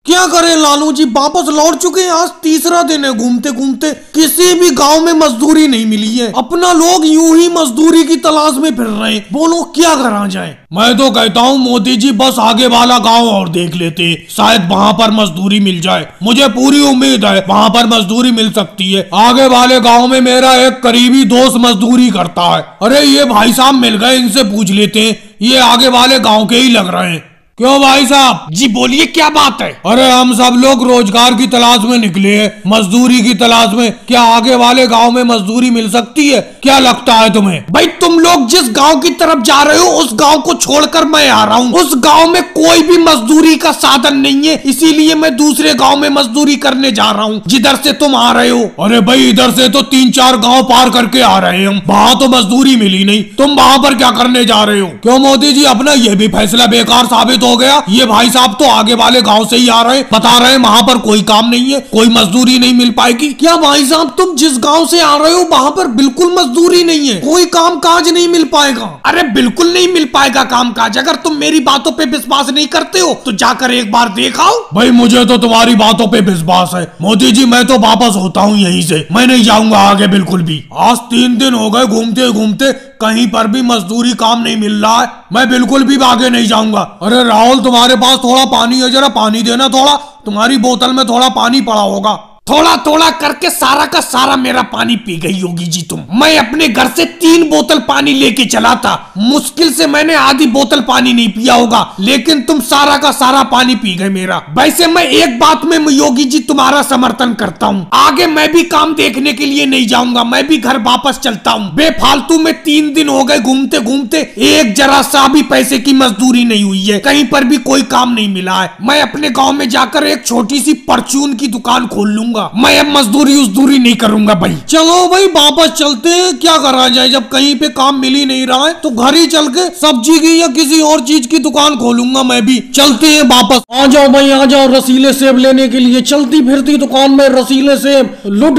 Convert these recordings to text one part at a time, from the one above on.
क्या करें लालू जी, वापस लौट चुके हैं। आज तीसरा दिन है, घूमते घूमते किसी भी गांव में मजदूरी नहीं मिली है। अपना लोग यूं ही मजदूरी की तलाश में फिर रहे हैं। बोलो क्या करा जाए। मैं तो कहता हूँ मोदी जी बस आगे वाला गांव और देख लेते, शायद वहाँ पर मजदूरी मिल जाए। मुझे पूरी उम्मीद है वहाँ पर मजदूरी मिल सकती है। आगे वाले गांव में मेरा एक करीबी दोस्त मजदूरी करता है। अरे ये भाई साहब मिल गए, इनसे पूछ लेते हैं। ये आगे वाले गाँव के ही लग रहे हैं। क्यों भाई साहब जी, बोलिए क्या बात है। अरे हम सब लोग रोजगार की तलाश में निकले हैं, मजदूरी की तलाश में। क्या आगे वाले गांव में मजदूरी मिल सकती है? क्या लगता है तुम्हें? भाई तुम लोग जिस गांव की तरफ जा रहे हो उस गांव को छोड़कर मैं आ रहा हूँ। उस गांव में कोई भी मजदूरी का साधन नहीं है, इसीलिए मैं दूसरे गाँव में मजदूरी करने जा रहा हूँ जिधर से तुम आ रहे हो। अरे भाई इधर से तो 3-4 गाँव पार करके आ रहे हैं हम, वहाँ तो मजदूरी मिली नहीं। तुम वहाँ पर क्या करने जा रहे हो? क्यों मोदी जी, अपना ये भी फैसला बेकार साबित हो गया। ये भाई साहब तो आगे वाले गांव से ही आ रहे हैं, बता रहे हैं वहाँ पर कोई काम नहीं है, कोई मजदूरी नहीं मिल पाएगी। क्या भाई साहब तुम जिस गांव से आ रहे हो वहाँ पर बिल्कुल मजदूरी नहीं है, कोई काम काज नहीं मिल पाएगा? अरे बिल्कुल नहीं मिल पाएगा काम काज। अगर तुम मेरी बातों पे विश्वास नहीं करते हो तो जाकर एक बार देखाओ। भाई मुझे तो तुम्हारी बातों पे विश्वास है मोदी जी, मैं तो वापस होता हूँ यहीं से, मैं नहीं जाऊंगा आगे बिल्कुल भी। आज 3 दिन हो गए घूमते घूमते, कहीं पर भी मजदूरी काम नहीं मिल रहा है। मैं बिल्कुल भी आगे नहीं जाऊंगा। अरे राहुल तुम्हारे पास थोड़ा पानी है, जरा पानी देना थोड़ा। तुम्हारी बोतल में थोड़ा पानी पड़ा होगा। थोड़ा थोड़ा करके सारा का सारा मेरा पानी पी गई होगी जी तुम। मैं अपने घर से 3 बोतल पानी लेके चला था, मुश्किल से मैंने आधी बोतल पानी नहीं पिया होगा, लेकिन तुम सारा का सारा पानी पी गए मेरा। वैसे मैं एक बात में योगी जी तुम्हारा समर्थन करता हूँ, आगे मैं भी काम देखने के लिए नहीं जाऊंगा, मैं भी घर वापस चलता हूँ। बेफालतू में 3 दिन हो गए घूमते घूमते, एक जरा सा भी पैसे की मजदूरी नहीं हुई है, कहीं पर भी कोई काम नहीं मिला है। मैं अपने गाँव में जाकर एक छोटी सी परचून की दुकान खोल लूंगा। मैं अब मजदूरी उजदूरी नहीं करूंगा भाई। चलो भाई वापस चलते हैं, क्या करा जाए। जब कहीं पे काम मिल ही नहीं रहा है तो घर ही चल के सब्जी की या किसी और चीज की दुकान खोलूंगा मैं भी। चलते हैं वापस। आ जाओ भाई आ जाओ, रसीले सेब लेने के लिए। चलती फिरती दुकान में रसीले सेब लुट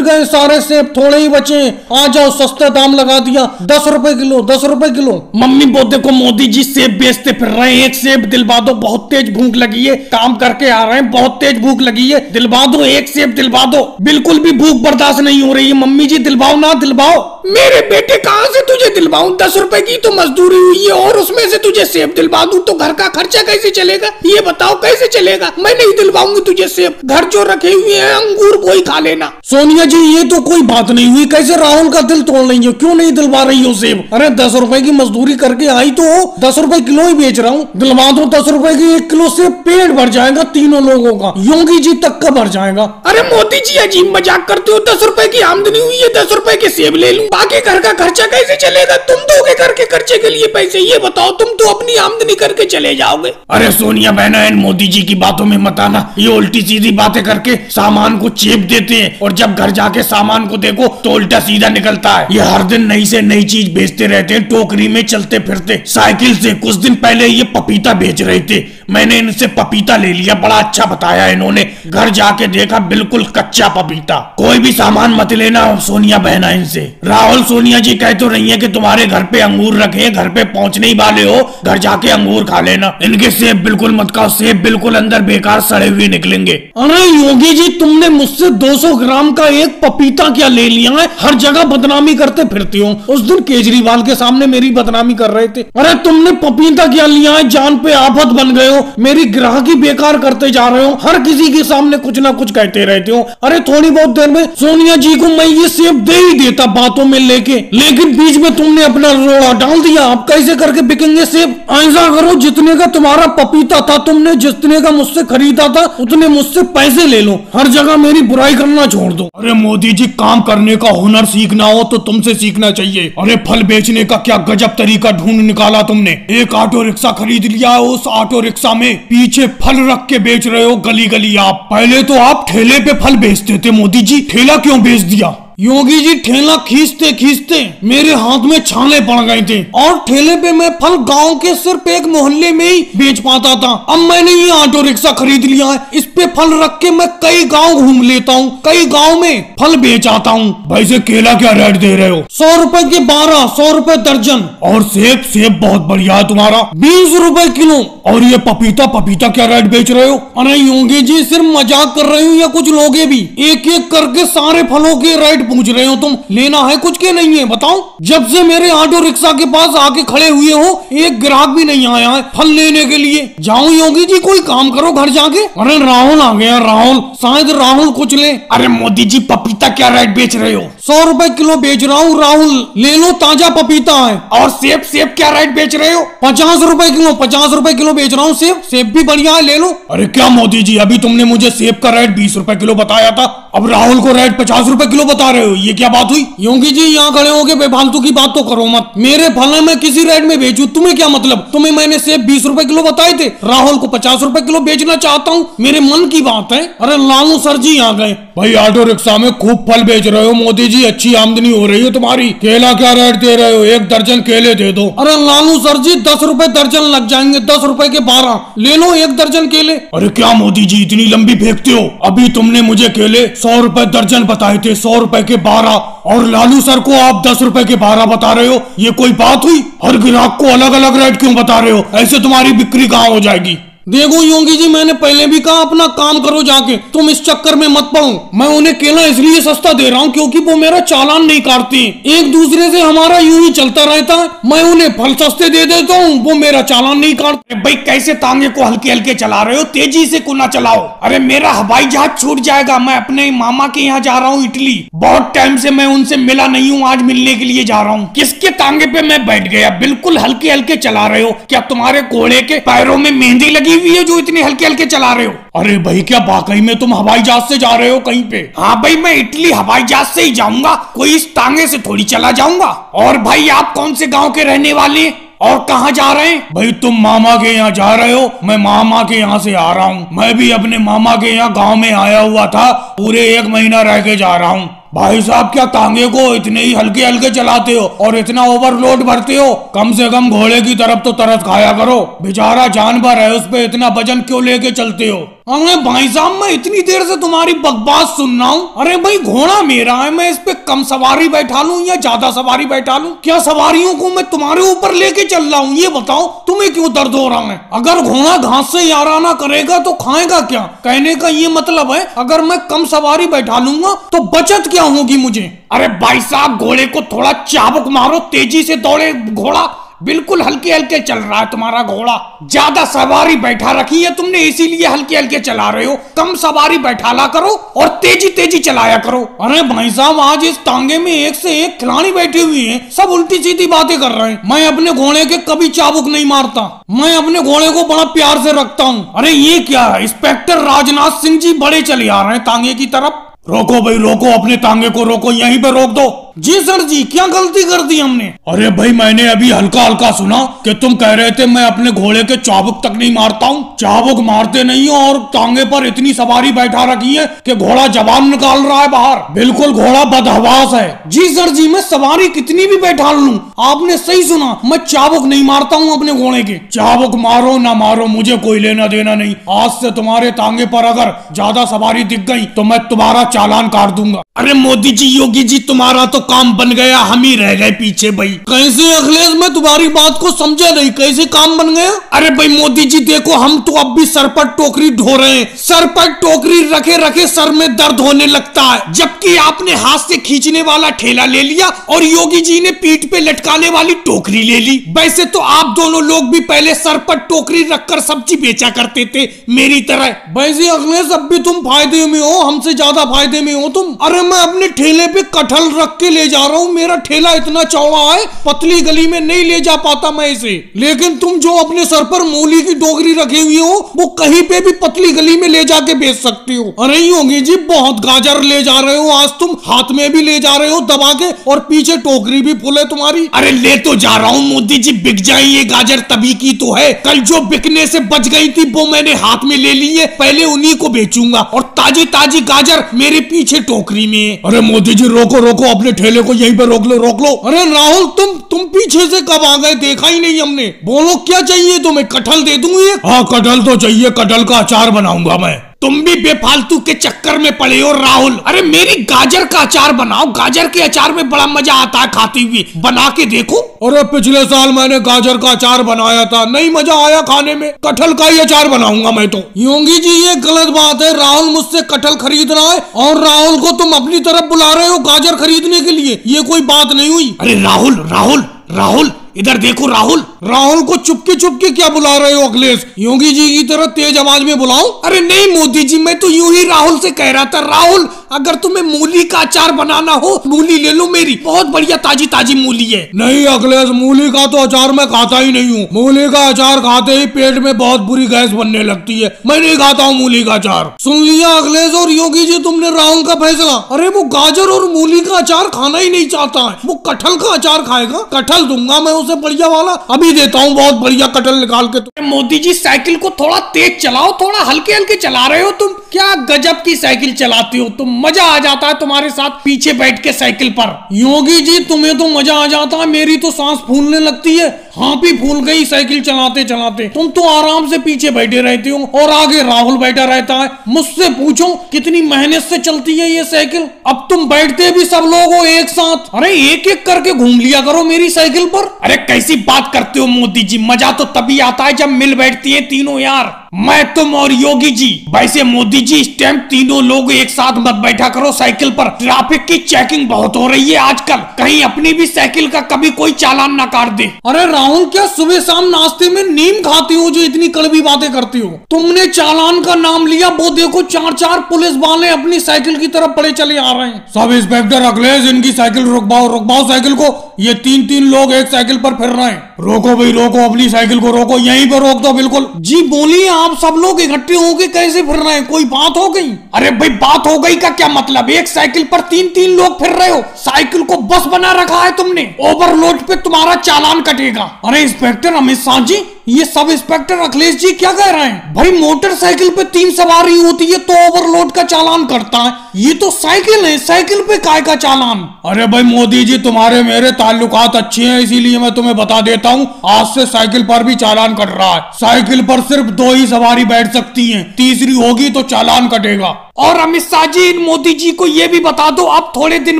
गए सारे सेब, थोड़े ही बचे। आ जाओ, सस्ता दाम लगा दिया, 10 रुपए किलो, 10 रुपए किलो। मम्मी बोलते को मोदी जी सेब बेचते फिर रहे हैं, एक सेब दिलवा दो, बहुत तेज भूख लगी है, काम करके आ रहे हैं, बहुत तेज भूख लगी है, दिलवा दो एक सेब दिलवा दो। बिल्कुल भी भूख बर्दाश्त नहीं हो रही है मम्मी जी, दिलवाओ ना दिलवाओ। मेरे बेटे कहाँ से तुझे दिलवाऊं, 10 रुपए की तो मजदूरी हुई है और उसमें से तुझे सेब दिलवा दूं तो घर का खर्चा कैसे चलेगा? ये बताओ कैसे चलेगा? मैं नहीं दिलवाऊंगी तुझे सेब, घर जो रखे हुए हैं अंगूर वही खा लेना। सोनिया जी ये तो कोई बात नहीं हुई, कैसे राहुल का दिल तोड़ रही हो, क्यों नहीं दिलवा रही हो सेब? अरे 10 रुपए की मजदूरी करके आई तो 10 रुपए किलो ही बेच रहा हूँ, दिलवा दो 10 रुपए की 1 किलो सेब, पेट भर जाएगा तीनों लोगों का, योगी जी तक का भर जाएगा। अरे मोदी जी अजीब मजाक करते हो, 10 रुपए की आमदनी हुई है, 10 रुपए के सेब ले लूं, बाकी घर का खर्चा कैसे चलेगा? तुम दोगे घर के खर्चे के लिए पैसे? ये बताओ, तुम तो अपनी आमदनी करके चले जाओगे। अरे सोनिया बहना इन मोदी जी की बातों में मत आना, ये उल्टी सीधी बातें करके सामान को चेप देते हैं और जब घर जाके सामान को देखो तो उल्टा सीधा निकलता है। ये हर दिन नई से नई चीज बेचते रहते हैं, टोकरी में चलते फिरते साइकिल से। कुछ दिन पहले ये पपीता बेच रहे थे, मैंने इनसे पपीता ले लिया, बड़ा अच्छा बताया इन्होंने। घर जाके देखा बिल्कुल कच्चा पपीता। कोई भी सामान मत लेना सोनिया बहना इनसे। राहुल सोनिया जी कह तो रही है कि तुम्हारे घर पे अंगूर रखे, घर पे पहुंचने ही वाले हो, घर जाके अंगूर खा लेना। इनके सेब बिल्कुल मत खाओ, सेब बिल्कुल अंदर बेकार सड़े हुए निकलेंगे। अरे योगी जी तुमने मुझसे 200 ग्राम का एक पपीता क्या ले लिया है? हर जगह बदनामी करते फिरती हो। उस दिन केजरीवाल के सामने मेरी बदनामी कर रहे थे। अरे तुमने पपीता क्या लिया है? जान पे आफत बन गए हो, मेरी ग्राहकी बेकार करते जा रहे हो, हर किसी के सामने कुछ ना कुछ कहते रहते हो। अरे थोड़ी बहुत देर में सोनिया जी को मैं ये सेब दे ही देता बातों में लेके, लेकिन बीच में तुमने अपना रोड़ा डाल दिया। अब कैसे करके बिकेंगे सेब? ऐसा करो, जितने का तुम्हारा पपीता था, तुमने जितने का मुझसे खरीदा था उतने मुझसे पैसे ले लो, हर जगह मेरी बुराई करना छोड़ दो। अरे मोदी जी काम करने का हुनर सीखना हो तो तुमसे सीखना चाहिए। अरे फल बेचने का क्या गजब तरीका ढूंढ निकाला तुमने। एक ऑटो रिक्शा खरीद लिया, उस ऑटो रिक्शा में पीछे फल रख के बेच रहे हो गली गली। आप पहले तो आप ठेले पे फल बेचते थे मोदी जी, ठेला क्यों बेच दिया? योगी जी ठेला खींचते खींचते मेरे हाथ में छाले पड़ गए थे और ठेले पे मैं फल गांव के सिर्फ एक मोहल्ले में ही बेच पाता था। अब मैंने ये ऑटो रिक्शा खरीद लिया है, इस पे फल रख के मैं कई गांव घूम लेता हूँ, कई गांव में फल बेच आता हूँ। भाई से केला क्या रेट दे रहे हो? 100 रुपए के 12, 100 रुपए दर्जन। और सेब? सेब बहुत बढ़िया है तुम्हारा, 20 रुपए किलो। और ये पपीता? पपीता क्या रेट बेच रहे हो? अरे योगी जी सिर्फ मजाक कर रहे हो या कुछ लोगे भी? एक एक करके सारे फलों के रेट पूछ रहे हो तुम, लेना है कुछ के नहीं है बताओ? जब से मेरे ऑटो रिक्शा के पास आके खड़े हुए हो एक ग्राहक भी नहीं आया है फल लेने के लिए। जाओ योगी जी कोई काम करो घर जाके। अरे राहुल आ गया, राहुल, शायद राहुल कुछ ले। अरे मोदी जी पपीता क्या रेट बेच रहे हो? 100 रुपए किलो बेच रहा हूँ राहुल, ले लो ताजा पपीता है। और सेब? सेब क्या रेट बेच रहे हो? 50 रुपए किलो, 50 रुपए किलो बेच रहा हूँ सेब, सेब भी बढ़िया है ले लो। अरे क्या मोदी जी, अभी तुमने मुझे सेब का रेट 20 रुपए किलो बताया था, अब राहुल को रेट 50 रुपए किलो बता रहे हो, ये क्या बात हुई? योगी जी यहाँ खड़े होके बेफालतू की बात तो करो मत। मेरे फल मैं किसी रेट में बेचूं, तुम्हें क्या मतलब? तुम्हें मैंने सेब 20 रुपए किलो बताए थे, राहुल को 50 रुपए किलो बेचना चाहता हूँ, मेरे मन की बात है। अरे लालू सर जी आ गए। भाई ऑटो रिक्शा में खूब फल बेच रहे हो मोदी जी, अच्छी आमदनी हो रही है तुम्हारी। केला क्या रेट दे रहे हो? 1 दर्जन केले दे दो। अरे लालू सर जी 10 रुपए दर्जन लग जाएंगे, 10 रुपए के 12, ले लो 1 दर्जन केले। अरे क्या मोदी जी इतनी लंबी फेंकते हो? अभी तुमने मुझे केले 100 रुपए दर्जन बताए थे, 100 रुपए के 12, और लालू सर को आप 10 रुपए के 12 बता रहे हो, ये कोई बात हुई? हर ग्राहक को अलग अलग रेट क्यों बता रहे हो? ऐसे तुम्हारी बिक्री कहाँ हो जाएगी? देखो योगी जी मैंने पहले भी कहा अपना काम करो जाके, तुम इस चक्कर में मत पड़ो। मैं उन्हें केला इसलिए सस्ता दे रहा हूँ क्योंकि वो मेरा चालान नहीं काटते, एक दूसरे से हमारा यूं ही चलता रहता है। मैं उन्हें फल सस्ते दे देता हूँ, वो मेरा चालान नहीं काटते। भाई कैसे तांगे को हल्के हल्के चला रहे हो, तेजी से को ना चलाओ। अरे मेरा हवाई जहाज छूट जाएगा, मैं अपने मामा के यहाँ जा रहा हूँ इटली, बहुत टाइम से मैं उनसे मिला नहीं हूँ, आज मिलने के लिए जा रहा हूँ। किसके तांगे पे मैं बैठ गया? बिल्कुल हल्के हल्के चला रहे हो, क्या तुम्हारे घोड़े के पैरों में मेहंदी लगी हुई है जो इतने हल्के हल्के चला रहे हो? अरे भाई क्या वाकई में तुम हवाई जहाज से जा रहे हो कहीं पे? हाँ भाई मैं इटली हवाई जहाज से ही जाऊंगा, कोई इस तांगे से थोड़ी चला जाऊंगा। और भाई आप कौन से गांव के रहने वाले हैं और कहाँ जा रहे हैं? भाई तुम मामा के यहाँ जा रहे हो, मैं मामा के यहाँ से आ रहा हूँ। मैं भी अपने मामा के यहाँ गाँव में आया हुआ था, पूरे 1 महीना रह के जा रहा हूँ। भाई साहब क्या तांगे को इतने ही हल्के हल्के चलाते हो और इतना ओवरलोड भरते हो? कम से कम घोड़े की तरफ तो तरस खाया करो, बेचारा जानवर है, उस पे इतना वजन क्यों लेके चलते हो? अरे भाई साहब मैं इतनी देर से तुम्हारी बकवास सुन रहा हूँ। अरे भाई घोड़ा मेरा है, मैं इस पे कम सवारी बैठा लूं या ज्यादा सवारी बैठा लूं? क्या सवारियों को मैं तुम्हारे ऊपर लेके चल रहा हूँ? ये बताओ तुम्हें क्यों दर्द हो रहा है? अगर घोड़ा घास से याराना करेगा तो खाएगा क्या? कहने का ये मतलब है अगर मैं कम सवारी बैठा लूंगा तो बचत क्या होगी मुझे? अरे भाई साहब घोड़े को थोड़ा चाबुक मारो, तेजी से दौड़े घोड़ा, बिल्कुल हल्के हल्के चल रहा है तुम्हारा घोड़ा। ज्यादा सवारी बैठा रखी है तुमने इसीलिए हल्के हल्के चला रहे हो, कम सवारी बैठाला करो और तेजी तेजी चलाया करो। अरे भाई साहब आज इस तांगे में एक से एक खिलाड़ी बैठे हुए हैं, सब उल्टी सीधी बातें कर रहे हैं। मैं अपने घोड़े के कभी चाबुक नहीं मारता, मैं अपने घोड़े को बड़ा प्यार से रखता हूँ। अरे ये क्या है, इंस्पेक्टर राजनाथ सिंह जी बड़े चले आ रहे हैं तांगे की तरफ। रोको भाई रोको, अपने तांगे को रोको, यहीं पे रोक दो। जी सर जी, क्या गलती कर दी हमने? अरे भाई मैंने अभी हल्का हल्का सुना कि तुम कह रहे थे मैं अपने घोड़े के चाबुक तक नहीं मारता हूँ। चाबुक मारते नहीं हो और तांगे पर इतनी सवारी बैठा रखी है कि घोड़ा जबान निकाल रहा है बाहर, बिल्कुल घोड़ा बदहवास है। जी सर जी, मैं सवारी कितनी भी बैठा लूं, आपने सही सुना, मैं चाबुक नहीं मारता हूँ अपने घोड़े के। चाबुक मारो ना मारो मुझे कोई लेना देना नहीं, आज से तुम्हारे तांगे पर अगर ज्यादा सवारी दिख गई तो मैं तुम्हारा चालान काट दूंगा। अरे मोदी जी योगी जी तुम्हारा तो काम बन गया, हम ही रह गए पीछे। भाई कैसे अखिलेश, मैं तुम्हारी बात को समझा नहीं, कैसे काम बन गया? अरे भाई मोदी जी देखो, हम तो अब भी सर पर टोकरी ढो रहे हैं, सर पर टोकरी रखे रखे सर में दर्द होने लगता है, जबकि आपने हाथ से खींचने वाला ठेला ले लिया और योगी जी ने पीठ पे लटकाने वाली टोकरी ले ली। वैसे तो आप दोनों लोग भी पहले सर पर टोकरी रखकर सब्जी बेचा करते थे मेरी तरह। वैसे अखिलेश अब भी तुम फायदे में हो, हमसे ज्यादा फायदे में हो तुम। अरे मैं अपने ठेले पे कटहल रख के ले जा रहा हूँ, मेरा ठेला इतना चौड़ा है पतली गली में नहीं ले जा पाता मैं इसे, लेकिन तुम जो अपने सर पर मूली की टोकरी रखे हुए हो वो कहीं पे भी पतली गली में ले जाके बेच सकती हो। अरे योगी जी बहुत गाजर ले जा रहे हो आज तुम, हाथ में भी ले जा रहे हो दबा के और पीछे टोकरी भी फुल है तुम्हारी। अरे ले तो जा रहा हूँ मोदी जी, बिक जाए ये गाजर तभी की तो है, कल जो बिकने से बच गई थी वो मैंने हाथ में ले ली है, पहले उन्हीं को बेचूंगा और ताजी ताजी गाजर मेरे पीछे टोकरी में में। अरे मोदी जी रोको रोको, अपने ठेले को यहीं पे रोक लो रोक लो। अरे राहुल तुम पीछे से कब आ गए, देखा ही नहीं हमने। बोलो क्या चाहिए तुम्हें, कटहल दे दूं ये? हाँ कटहल तो चाहिए, कटहल का अचार बनाऊंगा मैं। तुम भी बेफालतू के चक्कर में पड़े हो राहुल। अरे मेरी गाजर का अचार बनाओ, गाजर के अचार में बड़ा मजा आता है खाते हुए, बना के देखो। अरे पिछले साल मैंने गाजर का अचार बनाया था, नहीं मजा आया खाने में, कटहल का ही अचार बनाऊंगा मैं तो। योगी जी ये गलत बात है, राहुल मुझसे कटहल खरीद रहा है और राहुल को तुम अपनी तरफ बुला रहे हो गाजर खरीदने के लिए, ये कोई बात नहीं हुई। अरे राहुल राहुल राहुल इधर देखो राहुल। राहुल को चुपके क्या बुला रहे हो अखिलेश? योगी जी की तरह तेज आवाज में बुलाओ। अरे नहीं मोदी जी, मैं तो यूं ही राहुल से कह रहा था। राहुल अगर तुम्हें मूली का अचार बनाना हो, मूली ले लो, मेरी बहुत बढ़िया ताजी ताजी मूली है। नहीं अखिलेश, मूली का तो अचार मैं खाता ही नहीं हूँ। मूली का अचार खाते ही पेट में बहुत बुरी गैस बनने लगती है, मैं नहीं खाता हूँ मूली का अचार। सुन लिया अखिलेश और योगी जी तुमने राहुल का फैसला। अरे वो गाजर और मूली का अचार खाना ही नहीं चाहता है, वो कटहल का अचार खाएगा। कटहल दूंगा मैं उसे बढ़िया वाला, अभी देता हूँ बहुत बढ़िया कटहल निकाल के। मोदी जी साइकिल को थोड़ा तेज चलाओ, थोड़ा हल्के हल्के चला रहे हो तुम, क्या गजब की साइकिल चलाते हो तुम, मजा आ जाता है तुम्हारे साथ पीछे बैठ के साइकिल पर। योगी जी तुम्हें तो मजा आ जाता है, मेरी तो सांस फूलने लगती है, हाँ भी फूल गई साइकिल चलाते चलाते। तुम तो आराम से पीछे बैठे रहते हो और आगे राहुल बैठा रहता है। मुझसे पूछो कितनी मेहनत से चलती है ये साइकिल। अब तुम बैठते भी सब लोग हो एक साथ, अरे एक एक करके घूम लिया करो मेरी साइकिल पर। अरे कैसी बात करते हो मोदी जी, मजा तो तभी आता है जब मिल बैठती है तीनों यार, मैं तुम और योगी जी। वैसे मोदी जी इस टाइम तीनों लोग एक साथ मत बैठा करो साइकिल पर, ट्रैफिक की चेकिंग बहुत हो रही है आजकल, कहीं अपनी भी साइकिल का कभी कोई चालान ना काट दे। अरे राहुल क्या सुबह शाम नाश्ते में नीम खाती हो जो इतनी कड़वी बातें करती हो? तुमने चालान का नाम लिया, वो देखो 4-4 पुलिस वाले अपनी साइकिल की तरफ बड़े चले आ रहे हैं। सब इंस्पेक्टर अखिलेश इनकी साइकिल रुकवाओ रुकवाओ साइकिल को, ये 3-3 लोग एक साइकिल पर फिर रहे हैं। रोको भाई रोको, अपनी साइकिल को रोको, यहीं पर रोक दो बिल्कुल। जी बोलिए, आप सब लोग इकट्ठे होके कैसे फिर रहे हैं, कोई बात हो गई? अरे भाई बात हो गई का क्या मतलब, एक साइकिल पर 3-3 लोग फिर रहे हो, साइकिल को बस बना रखा है तुमने, ओवरलोड पे तुम्हारा चालान कटेगा। अरे इंस्पेक्टर अमित शाह जी, ये सब इंस्पेक्टर अखिलेश जी क्या कह रहे हैं? भाई मोटरसाइकिल पे 3 सवारी होती है तो ओवरलोड का चालान करता है, ये तो साइकिल है, साइकिल पे काय का चालान? अरे भाई मोदी जी तुम्हारे मेरे ताल्लुकात अच्छे हैं, इसीलिए मैं तुम्हें बता देता हूँ, आज से साइकिल पर भी चालान कट रहा है। साइकिल पर सिर्फ 2 ही सवारी बैठ सकती है, तीसरी होगी तो चालान कटेगा। और अमित शाह जी इन मोदी जी को ये भी बता दो, अब थोड़े दिन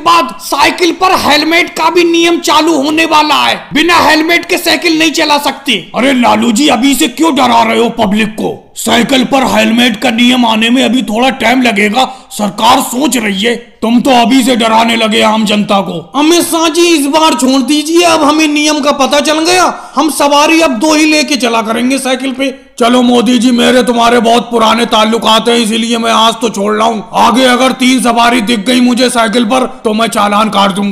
बाद साइकिल पर हेलमेट का भी नियम चालू होने वाला है, बिना हेलमेट के साइकिल नहीं चला सकते। अरे लालू जी अभी से क्यों डरा रहे हो पब्लिक को? साइकिल पर हेलमेट का नियम आने में अभी थोड़ा टाइम लगेगा, सरकार सोच रही है, तुम तो अभी से डराने लगे आम जनता को। अमित शाह जी इस बार छोड़ दीजिए, अब हमें नियम का पता चल गया, हम सवारी अब 2 ही लेके चला करेंगे साइकिल पे। चलो मोदी जी, मेरे तुम्हारे बहुत पुराने ताल्लुकात हैं, इसीलिए मैं आज तो छोड़ रहा हूँ, आगे अगर 3 सवारी दिख गई मुझे साइकिल पर तो मैं चालान काट दूंगा।